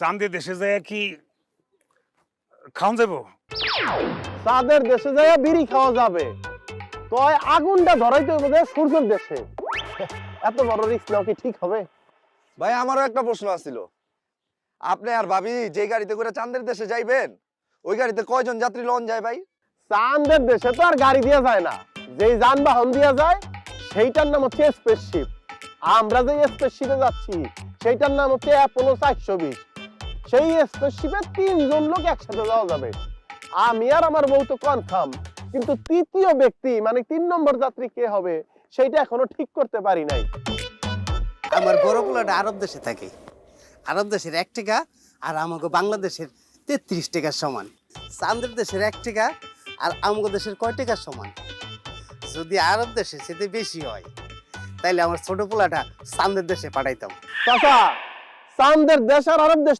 চাঁদের দেশে যায় কি খাওন যাবো? চাঁদের দেশে যায় বিড়ি খাওয়া যাবে, তয় আগুনটা ধরাইতে হবে সূর্যের দেশে। এত বড় রিস্ক নাও কি ঠিক হবে? ভাই আমারও একটা প্রশ্ন আছিল, আপনি আর ভাবি যে গাড়িতে করে চাঁদের দেশে যাইবেন ওই গাড়িতে কয়জন যাত্রী লন যায় ভাই? চাঁদের দেশে তো আর গাড়ি দেওয়া যায় না, যেই যানবাহন দেওয়া যায় সেইটার নাম হচ্ছে স্পেসশিপ। আমরা যে স্পেসশিপে যাচ্ছি সেইটার নাম হচ্ছে অ্যাপোলো 420। সেই স্পেসশিপে 3 জন লোক একসাথে যাওয়া যাবে। আমি আর আমার বউ তো কনফার্ম, কিন্তু তৃতীয় ব্যক্তি মানে 3 নম্বর যাত্রী কে হবে সেইটা এখনো ঠিক করতে পারি নাই। আমার বড় পোলাটা আরব দেশে থাকে, আরব দেশের 1 টাকা আর আমাকে বাংলাদেশের 33 টাকার সমান। চাঁদের দেশের 1 টাকা আর আমাকে দেশের কয় টাকার সমান? যদি আরব দেশে সেটা বেশি হয় তাইলে আমার ছোট পোলাটা চাঁদের দেশে পাঠাইতাম। চাচা, চাঁদের দেশ আর আরব দেশ